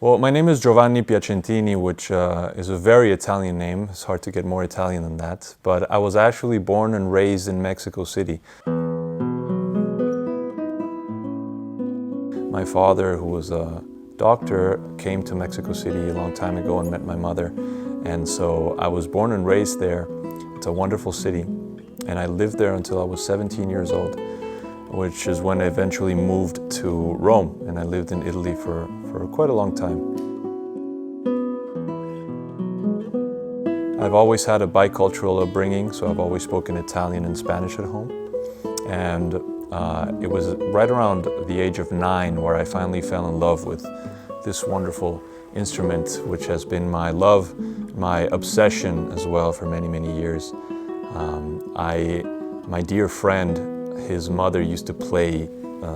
Well, my name is Giovanni Piacentini, which is a very Italian name. It's hard to get more Italian than that. But I was actually born and raised in Mexico City. My father, who was a doctor, came to Mexico City a long time ago and met my mother. And so I was born and raised there. It's a wonderful city. And I lived there until I was 17 years old, which is when I eventually moved to Rome. And I lived in Italy for quite a long time. I've always had a bicultural upbringing, so I've always spoken Italian and Spanish at home. And it was right around the age of 9 where I finally fell in love with this wonderful instrument, which has been my love, my obsession as well for many, many years. My dear friend, his mother used to play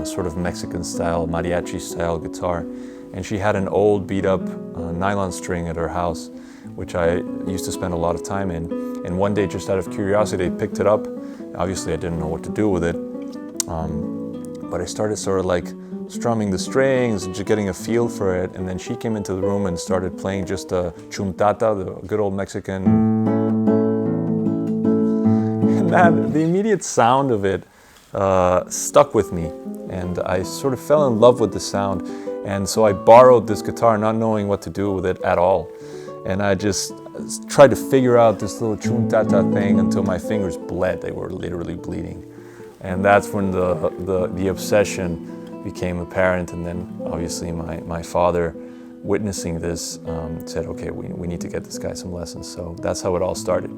sort of Mexican-style, mariachi-style guitar, and she had an old beat-up nylon string at her house, which I used to spend a lot of time in. And one day, just out of curiosity, I picked it up. Obviously, I didn't know what to do with it, but I started sort of like strumming the strings and just getting a feel for it. And then she came into the room and started playing just a chuntata, the good old Mexican. And the immediate sound of it stuck with me, and I sort of fell in love with the sound. And so I borrowed this guitar not knowing what to do with it at all. And I just tried to figure out this little chuntata thing until my fingers bled. They were literally bleeding. And that's when the obsession became apparent. And then obviously my father, witnessing this, said, okay, we need to get this guy some lessons. So that's how it all started.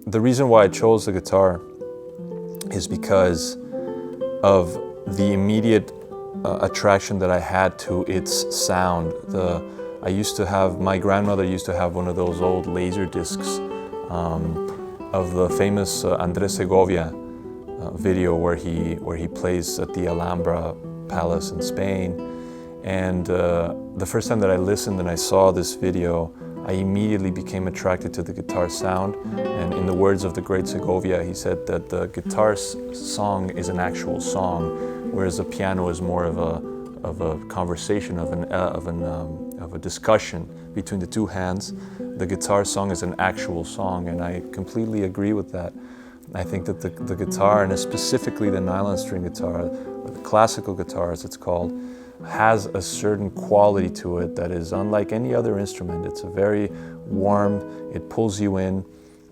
The reason why I chose the guitar is because of the immediate attraction that I had to its sound. My grandmother used to have one of those old laser discs of the famous Andrés Segovia video where he plays at the Alhambra Palace in Spain. And the first time that I listened and I saw this video, I immediately became attracted to the guitar sound. And in the words of the great Segovia, he said that the guitar song is an actual song, whereas the piano is more of a conversation, of a discussion between the two hands. The guitar song is an actual song, and I completely agree with that. I think that the guitar, and specifically the nylon string guitar, or the classical guitar as it's called, has a certain quality to it that is unlike any other instrument. It's a very warm, it pulls you in.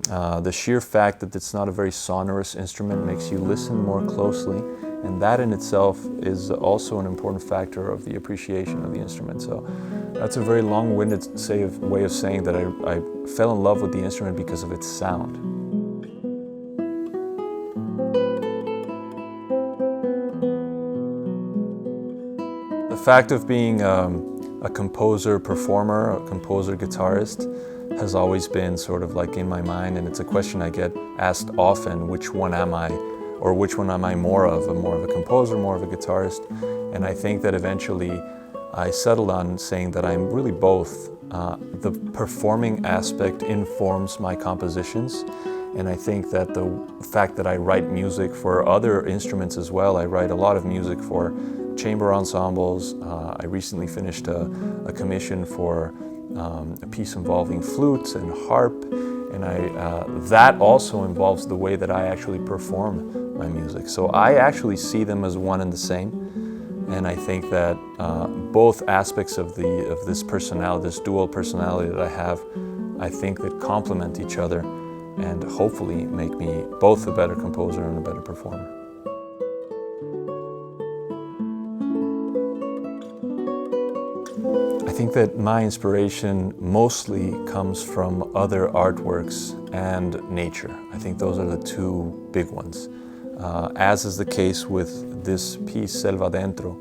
The sheer fact that it's not a very sonorous instrument makes you listen more closely, and that in itself is also an important factor of the appreciation of the instrument. So that's a very long-winded way of saying that I fell in love with the instrument because of its sound. The fact of being a composer, performer, a composer, guitarist has always been sort of like in my mind, and it's a question I get asked often, which one am I, or which one am I more of a composer, more of a guitarist? And I think that eventually I settled on saying that I'm really both. The performing aspect informs my compositions, and I think that the fact that I write music for other instruments as well, I write a lot of music for chamber ensembles. I recently finished a commission for a piece involving flutes and harp, and that also involves the way that I actually perform my music. So I actually see them as one and the same, and I think that both aspects of this personality, this dual personality that I have, I think that complement each other and hopefully make me both a better composer and a better performer. I think that my inspiration mostly comes from other artworks and nature. I think those are the two big ones. As is the case with this piece, Selva Dentro,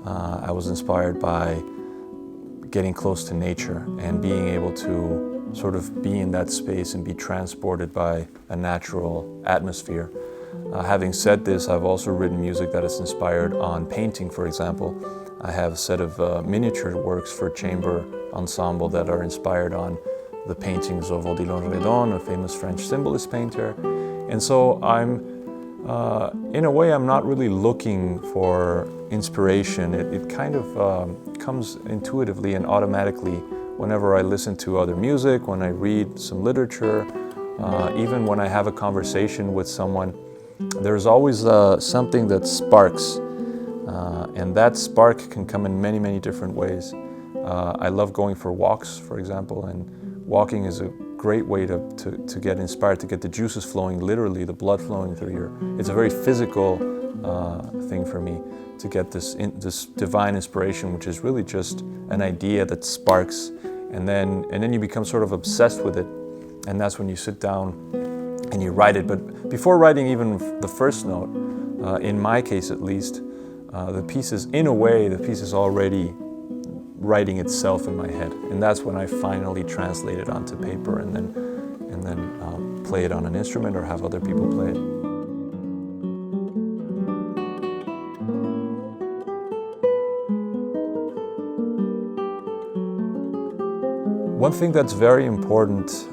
I was inspired by getting close to nature and being able to sort of be in that space and be transported by a natural atmosphere. Having said this, I've also written music that is inspired on painting, for example. I have a set of miniature works for chamber ensemble that are inspired on the paintings of Odilon Redon, a famous French symbolist painter. And so I'm in a way, I'm not really looking for inspiration. It kind of comes intuitively and automatically whenever I listen to other music, when I read some literature, even when I have a conversation with someone. There's always something that sparks, and that spark can come in many, many different ways. I love going for walks, for example, and walking is a great way to get inspired, to get the juices flowing, literally the blood flowing through your. It's a very physical thing for me to get this divine inspiration, which is really just an idea that sparks, and then you become sort of obsessed with it, and that's when you sit down and you write it. But before writing even the first note, in my case at least, the piece is already writing itself in my head, and that's when I finally translate it onto paper and then play it on an instrument or have other people play it. One thing that's very important,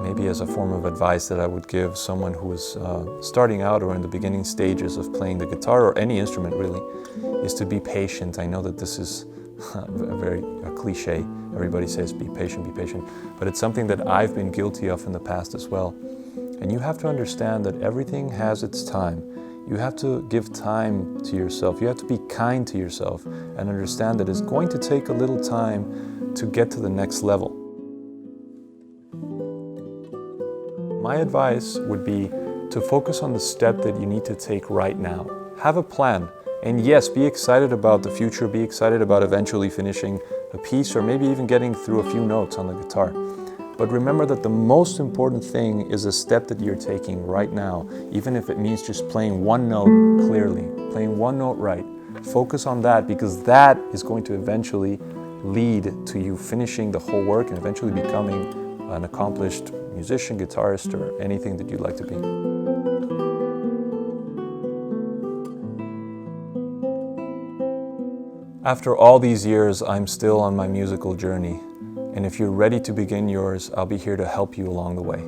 maybe as a form of advice that I would give someone who is starting out or in the beginning stages of playing the guitar or any instrument really, is to be patient. I know that this is a cliche. Everybody says be patient, but it's something that I've been guilty of in the past as well. And you have to understand that everything has its time. You have to give time to yourself. You have to be kind to yourself and understand that it's going to take a little time to get to the next level. My advice would be to focus on the step that you need to take right now. Have a plan. And yes, be excited about the future, be excited about eventually finishing a piece or maybe even getting through a few notes on the guitar. But remember that the most important thing is a step that you're taking right now, even if it means just playing one note clearly, playing one note right. Focus on that, because that is going to eventually lead to you finishing the whole work and eventually becoming an accomplished musician, guitarist, or anything that you'd like to be. After all these years, I'm still on my musical journey, and if you're ready to begin yours, I'll be here to help you along the way.